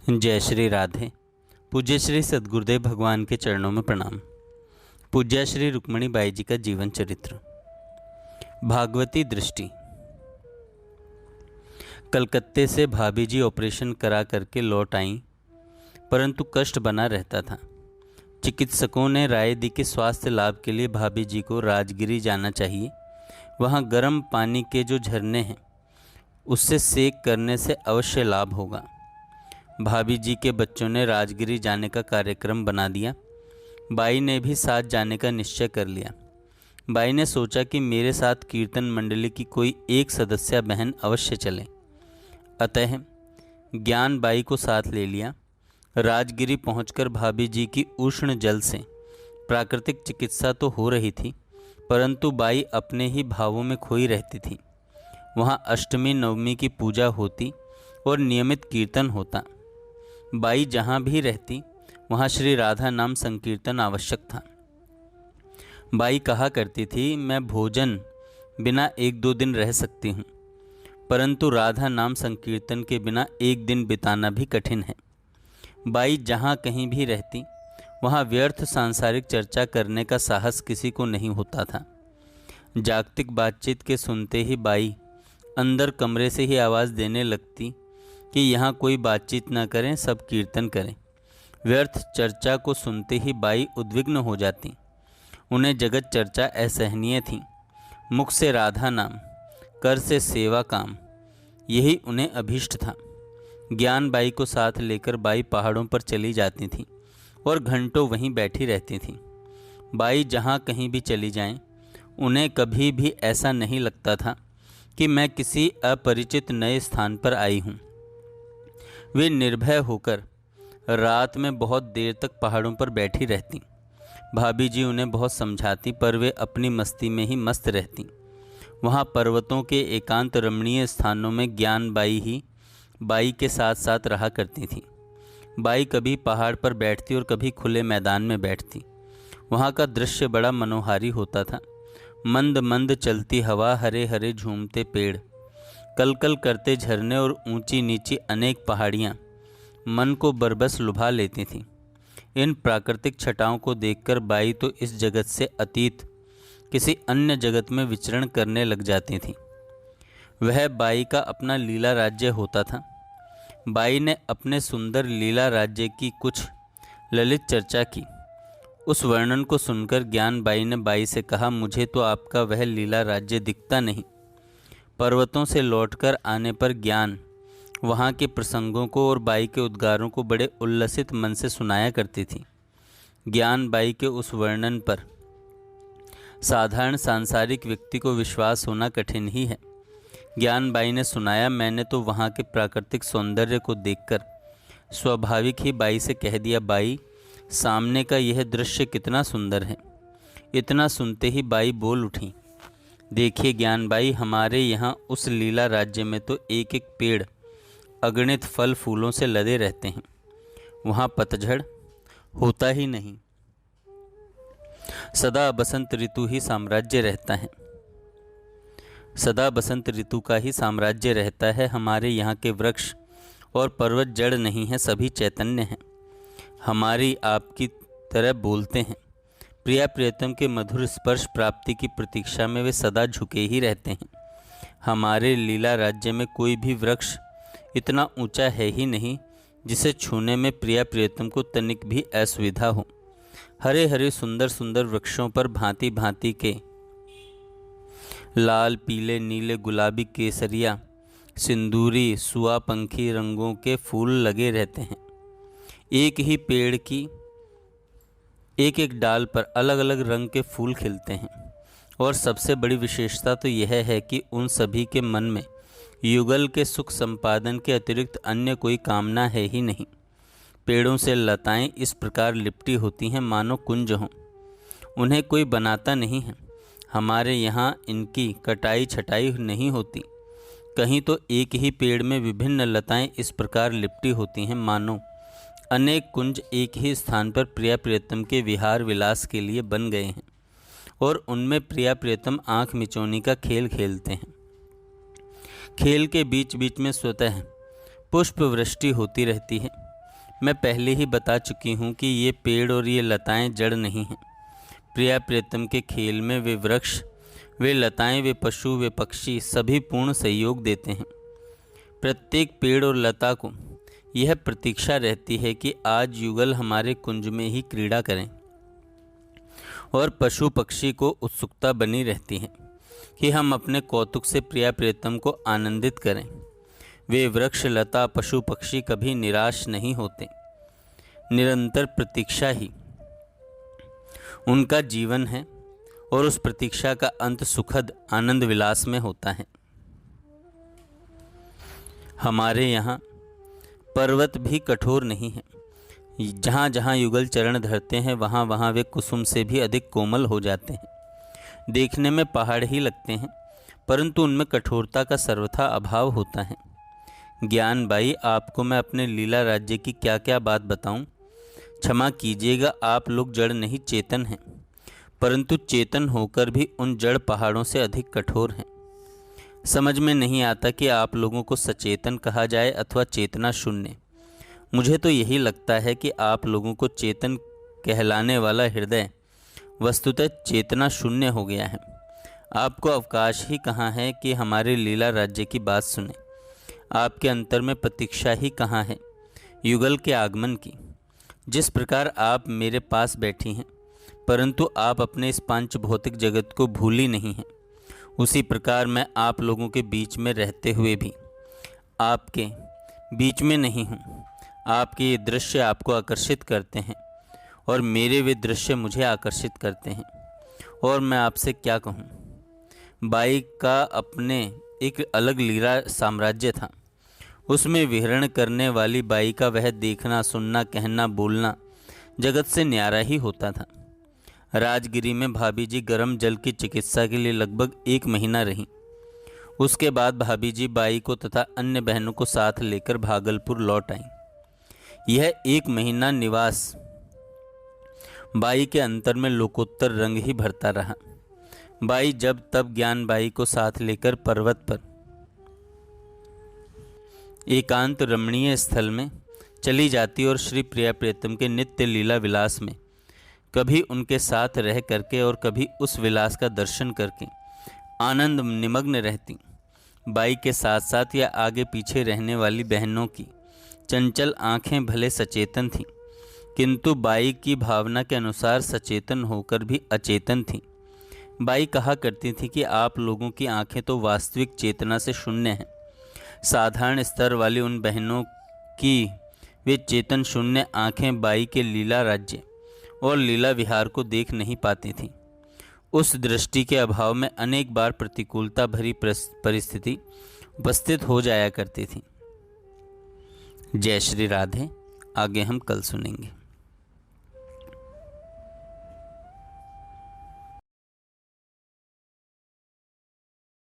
जय श्री राधे। पूज्य श्री सद्गुरुदेव भगवान के चरणों में प्रणाम। पूज्य श्री रुक्मणी बाई जी का जीवन चरित्र। भागवती दृष्टि। कलकत्ते से भाभी जी ऑपरेशन करा करके लौट आईं, परंतु कष्ट बना रहता था। चिकित्सकों ने राय दी कि स्वास्थ्य लाभ के लिए भाभी जी को राजगिरी जाना चाहिए। वहाँ गर्म पानी के जो झरने हैं उससे सेक करने से अवश्य लाभ होगा। भाभी जी के बच्चों ने राजगिरी जाने का कार्यक्रम बना दिया। बाई ने भी साथ जाने का निश्चय कर लिया। बाई ने सोचा कि मेरे साथ कीर्तन मंडली की कोई एक सदस्य बहन अवश्य चले। अतः ज्ञान बाई को साथ ले लिया। राजगिरी पहुंचकर भाभी जी की उष्ण जल से प्राकृतिक चिकित्सा तो हो रही थी, परंतु बाई अपने ही भावों में खोई रहती थी। वहाँ अष्टमी नवमी की पूजा होती और नियमित कीर्तन होता। बाई जहाँ भी रहती वहाँ श्री राधा नाम संकीर्तन आवश्यक था। बाई कहा करती थी, मैं भोजन बिना एक दो दिन रह सकती हूँ, परंतु राधा नाम संकीर्तन के बिना एक दिन बिताना भी कठिन है। बाई जहाँ कहीं भी रहती वहाँ व्यर्थ सांसारिक चर्चा करने का साहस किसी को नहीं होता था। जागतिक बातचीत के सुनते ही बाई अंदर कमरे से ही आवाज़ देने लगती कि यहाँ कोई बातचीत न करें, सब कीर्तन करें। व्यर्थ चर्चा को सुनते ही बाई उद्विग्न हो जाती। उन्हें जगत चर्चा असहनीय थी। मुख से राधा नाम, कर से सेवा काम, यही उन्हें अभीष्ट था। ज्ञान बाई को साथ लेकर बाई पहाड़ों पर चली जाती थी और घंटों वहीं बैठी रहती थी। बाई जहाँ कहीं भी चली जाएं, उन्हें कभी भी ऐसा नहीं लगता था कि मैं किसी अपरिचित नए स्थान पर आई हूँ। वे निर्भय होकर रात में बहुत देर तक पहाड़ों पर बैठी रहती। भाभी जी उन्हें बहुत समझाती, पर वे अपनी मस्ती में ही मस्त रहती। वहाँ पर्वतों के एकांत रमणीय स्थानों में ज्ञान बाई ही बाई के साथ साथ रहा करती थी। बाई कभी पहाड़ पर बैठती और कभी खुले मैदान में बैठती। वहाँ का दृश्य बड़ा मनोहारी होता था। मंद मंद चलती हवा, हरे हरे झूमते पेड़, कल कल करते झरने और ऊंची नीची अनेक पहाड़ियाँ मन को बरबस लुभा लेती थीं। इन प्राकृतिक छटाओं को देखकर बाई तो इस जगत से अतीत किसी अन्य जगत में विचरण करने लग जाती थी। वह बाई का अपना लीला राज्य होता था। बाई ने अपने सुंदर लीला राज्य की कुछ ललित चर्चा की। उस वर्णन को सुनकर ज्ञान बाई ने बाई से कहा, मुझे तो आपका वह लीला राज्य दिखता नहीं। पर्वतों से लौटकर आने पर ज्ञान वहाँ के प्रसंगों को और बाई के उद्गारों को बड़े उल्लसित मन से सुनाया करती थी। ज्ञान बाई के उस वर्णन पर साधारण सांसारिक व्यक्ति को विश्वास होना कठिन ही है। ज्ञान बाई ने सुनाया, मैंने तो वहाँ के प्राकृतिक सौंदर्य को देखकर स्वाभाविक ही बाई से कह दिया, बाई सामने का यह दृश्य कितना सुंदर है। इतना सुनते ही बाई बोल उठी, देखिए ज्ञान बाई, हमारे यहाँ उस लीला राज्य में तो एक एक पेड़ अगणित फल फूलों से लदे रहते हैं। वहाँ पतझड़ होता ही नहीं, सदा बसंत ऋतु ही साम्राज्य रहता है। सदा बसंत ऋतु का ही साम्राज्य रहता है। हमारे यहाँ के वृक्ष और पर्वत जड़ नहीं हैं, सभी चैतन्य हैं। हमारी आपकी तरह बोलते हैं। प्रिया प्रियतम के मधुर स्पर्श प्राप्ति की प्रतीक्षा में वे सदा झुके ही रहते हैं। हमारे लीला राज्य में कोई भी वृक्ष इतना ऊंचा है ही नहीं जिसे छूने में प्रिया प्रियतम को तनिक भी असुविधा हो। हरे हरे सुंदर सुंदर वृक्षों पर भांति भांति के लाल, पीले, नीले, गुलाबी, केसरिया, सिंदूरी, सुआ पंखी रंगों के फूल लगे रहते हैं। एक ही पेड़ की एक एक डाल पर अलग अलग रंग के फूल खिलते हैं। और सबसे बड़ी विशेषता तो यह है कि उन सभी के मन में युगल के सुख संपादन के अतिरिक्त अन्य कोई कामना है ही नहीं। पेड़ों से लताएं इस प्रकार लिपटी होती हैं मानो कुंज हों। उन्हें कोई बनाता नहीं है। हमारे यहाँ इनकी कटाई छटाई नहीं होती। कहीं तो एक ही पेड़ में विभिन्न लताएं इस प्रकार लिपटी होती हैं मानो अनेक कुंज एक ही स्थान पर प्रिया प्रियतम के विहार विलास के लिए बन गए हैं और उनमें प्रिया प्रियतम आँख मिचौनी का खेल खेलते हैं। खेल के बीच बीच में स्वतः पुष्प वृष्टि होती रहती है। मैं पहले ही बता चुकी हूँ कि ये पेड़ और ये लताएं जड़ नहीं हैं। प्रिया प्रियतम के खेल में वे वृक्ष, वे लताएं, वे पशु, वे पक्षी सभी पूर्ण सहयोग देते हैं। प्रत्येक पेड़ और लता को यह प्रतीक्षा रहती है कि आज युगल हमारे कुंज में ही क्रीड़ा करें, और पशु पक्षी को उत्सुकता बनी रहती है कि हम अपने कौतुक से प्रिया प्रियतम को आनंदित करें। वे वृक्ष, लता, पशु पक्षी कभी निराश नहीं होते। निरंतर प्रतीक्षा ही उनका जीवन है और उस प्रतीक्षा का अंत सुखद आनंद विलास में होता है। हमारे यहाँ पर्वत भी कठोर नहीं है। जहाँ जहाँ युगल चरण धरते हैं वहाँ वहाँ वे कुसुम से भी अधिक कोमल हो जाते हैं। देखने में पहाड़ ही लगते हैं, परंतु उनमें कठोरता का सर्वथा अभाव होता है। ज्ञान बाई, आपको मैं अपने लीला राज्य की क्या क्या बात बताऊं? क्षमा कीजिएगा, आप लोग जड़ नहीं चेतन हैं, परंतु चेतन होकर भी उन जड़ पहाड़ों से अधिक कठोर हैं। समझ में नहीं आता कि आप लोगों को सचेतन कहा जाए अथवा चेतना शून्य। मुझे तो यही लगता है कि आप लोगों को चेतन कहलाने वाला हृदय वस्तुतः चेतना शून्य हो गया है। आपको अवकाश ही कहाँ है कि हमारे लीला राज्य की बात सुने। आपके अंतर में प्रतीक्षा ही कहाँ है युगल के आगमन की। जिस प्रकार आप मेरे पास बैठी हैं, परंतु आप अपने इस पांच भौतिक जगत को भूली नहीं हैं, उसी प्रकार मैं आप लोगों के बीच में रहते हुए भी आपके बीच में नहीं हूँ। आपके ये दृश्य आपको आकर्षित करते हैं और मेरे वे दृश्य मुझे आकर्षित करते हैं। और मैं आपसे क्या कहूँ, बाई का अपने एक अलग लीला साम्राज्य था। उसमें विहरण करने वाली बाई का वह देखना, सुनना, कहना, बोलना जगत से न्यारा ही होता था। राजगिरी में भाभी जी गर्म जल की चिकित्सा के लिए लगभग 1 महीना रहीं। उसके बाद भाभी जी बाई को तथा अन्य बहनों को साथ लेकर भागलपुर लौट आईं। यह 1 महीना निवास बाई के अंतर में लोकोत्तर रंग ही भरता रहा। बाई जब तब ज्ञान बाई को साथ लेकर पर्वत पर एकांत रमणीय स्थल में चली जाती और श्री प्रिया प्रियतम के नित्य लीला विलास में कभी उनके साथ रह करके और कभी उस विलास का दर्शन करके आनंद निमग्न रहती। बाई के साथ साथ या आगे पीछे रहने वाली बहनों की चंचल आंखें भले सचेतन थीं, किंतु बाई की भावना के अनुसार सचेतन होकर भी अचेतन थीं। बाई कहा करती थी कि आप लोगों की आंखें तो वास्तविक चेतना से शून्य हैं। साधारण स्तर वाली उन बहनों की वे चेतन शून्य आंखें बाई के लीला राज्य और लीला विहार को देख नहीं पाती थीं। उस दृष्टि के अभाव में अनेक बार प्रतिकूलता भरी परिस्थिति उपस्थित हो जाया करती थी। जय श्री राधे। आगे हम कल सुनेंगे।